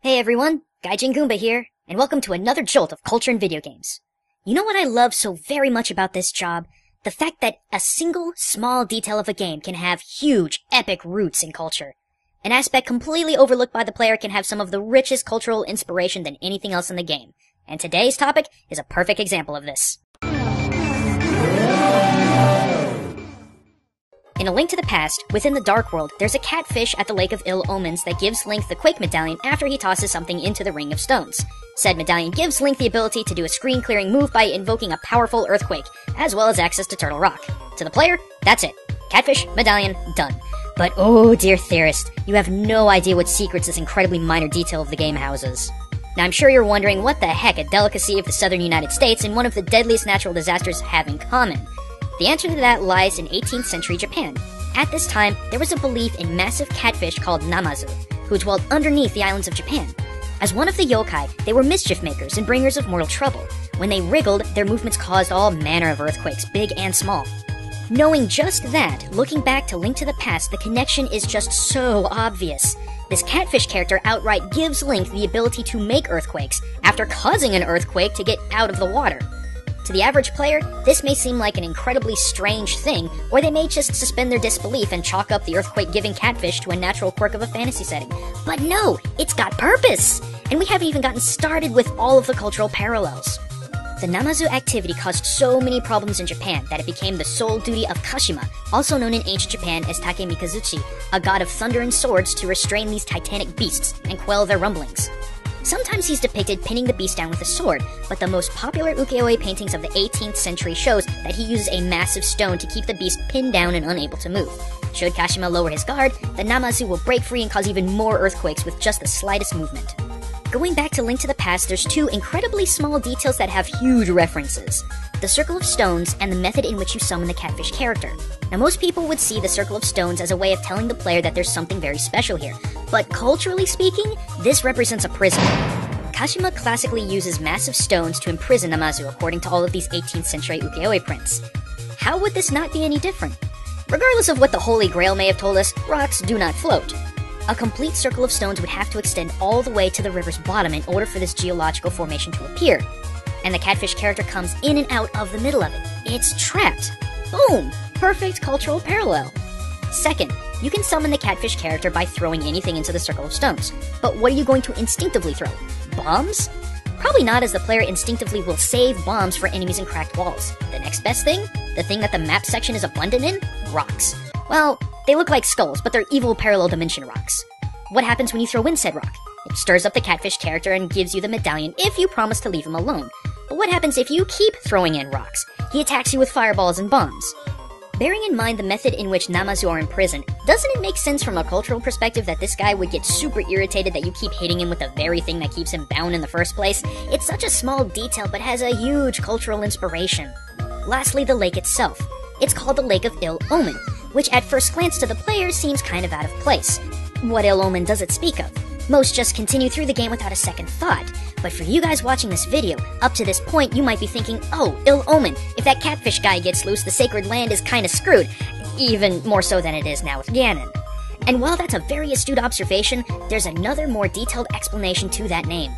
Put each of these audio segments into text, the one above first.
Hey everyone, Gaijin Goomba here, and welcome to another jolt of culture in video games. You know what I love so very much about this job? The fact that a single, small detail of a game can have huge, epic roots in culture. An aspect completely overlooked by the player can have some of the richest cultural inspiration than anything else in the game. And today's topic is a perfect example of this. In A Link to the Past, within the Dark World, there's a catfish at the Lake of Ill Omens that gives Link the Quake Medallion after he tosses something into the Ring of Stones. Said medallion gives Link the ability to do a screen-clearing move by invoking a powerful earthquake, as well as access to Turtle Rock. To the player, that's it. Catfish, medallion, done. But oh dear theorist, you have no idea what secrets this incredibly minor detail of the game houses. Now I'm sure you're wondering what the heck a delicacy of the southern United States and one of the deadliest natural disasters have in common. The answer to that lies in 18th century Japan. At this time, there was a belief in massive catfish called Namazu, who dwelled underneath the islands of Japan. As one of the yokai, they were mischief makers and bringers of mortal trouble. When they wriggled, their movements caused all manner of earthquakes, big and small. Knowing just that, looking back to Link to the Past, the connection is just so obvious. This catfish character outright gives Link the ability to make earthquakes, after causing an earthquake to get out of the water. To the average player, this may seem like an incredibly strange thing, or they may just suspend their disbelief and chalk up the earthquake-giving catfish to a natural quirk of a fantasy setting. But no, it's got purpose! And we haven't even gotten started with all of the cultural parallels. The Namazu activity caused so many problems in Japan that it became the sole duty of Kashima, also known in ancient Japan as Takemikazuchi, a god of thunder and swords, to restrain these titanic beasts and quell their rumblings. Sometimes he's depicted pinning the beast down with a sword, but the most popular ukiyo-e paintings of the 18th century shows that he uses a massive stone to keep the beast pinned down and unable to move. Should Kashima lower his guard, the Namazu will break free and cause even more earthquakes with just the slightest movement. Going back to Link to the Past, there's two incredibly small details that have huge references. The Circle of Stones and the method in which you summon the catfish character. Now most people would see the Circle of Stones as a way of telling the player that there's something very special here, but culturally speaking, this represents a prison. Kashima classically uses massive stones to imprison Namazu according to all of these 18th century ukiyo-e prints. How would this not be any different? Regardless of what the Holy Grail may have told us, rocks do not float. A complete circle of stones would have to extend all the way to the river's bottom in order for this geological formation to appear. And the catfish character comes in and out of the middle of it. It's trapped. Boom! Perfect cultural parallel. Second, you can summon the catfish character by throwing anything into the circle of stones. But what are you going to instinctively throw? Bombs? Probably not, as the player instinctively will save bombs for enemies in cracked walls. The next best thing? The thing that the map section is abundant in? Rocks. Well, they look like skulls, but they're evil parallel dimension rocks. What happens when you throw in said rock? It stirs up the catfish character and gives you the medallion if you promise to leave him alone. But what happens if you keep throwing in rocks? He attacks you with fireballs and bombs. Bearing in mind the method in which Namazu are imprisoned, doesn't it make sense from a cultural perspective that this guy would get super irritated that you keep hitting him with the very thing that keeps him bound in the first place? It's such a small detail but has a huge cultural inspiration. Lastly, the lake itself. It's called the Lake of Ill Omen, which at first glance to the player seems kind of out of place. What ill omen does it speak of? Most just continue through the game without a second thought. But for you guys watching this video, up to this point you might be thinking, oh, ill omen, if that catfish guy gets loose, the sacred land is kinda screwed. Even more so than it is now with Ganon. And while that's a very astute observation, there's another more detailed explanation to that name.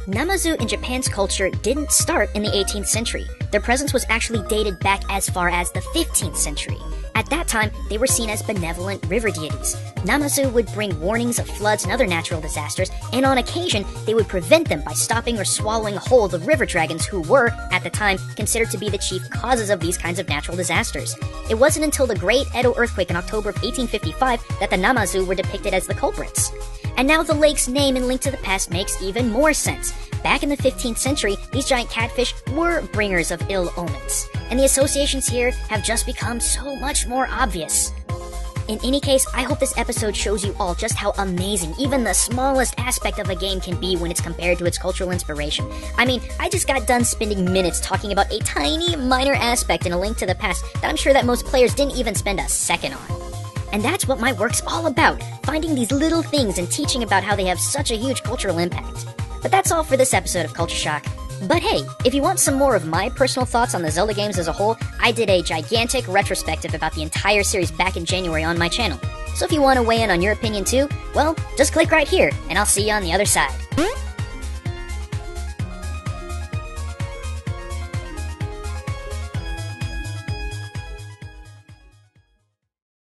Namazu in Japan's culture didn't start in the 18th century. Their presence was actually dated back as far as the 15th century. At that time, they were seen as benevolent river deities. Namazu would bring warnings of floods and other natural disasters, and on occasion, they would prevent them by stopping or swallowing whole the river dragons who were, at the time, considered to be the chief causes of these kinds of natural disasters. It wasn't until the Great Edo earthquake in October of 1855 that the Namazu were depicted as the culprits. And now the lake's name in Link to the Past makes even more sense. Back in the 15th century, these giant catfish were bringers of ill omens, and the associations here have just become so much more obvious. In any case, I hope this episode shows you all just how amazing even the smallest aspect of a game can be when it's compared to its cultural inspiration. I mean, I just got done spending minutes talking about a tiny, minor aspect in A Link to the Past that I'm sure that most players didn't even spend a second on. And that's what my work's all about, finding these little things and teaching about how they have such a huge cultural impact. But that's all for this episode of Culture Shock. But hey, if you want some more of my personal thoughts on the Zelda games as a whole, I did a gigantic retrospective about the entire series back in January on my channel. So if you want to weigh in on your opinion too, well, just click right here, and I'll see you on the other side.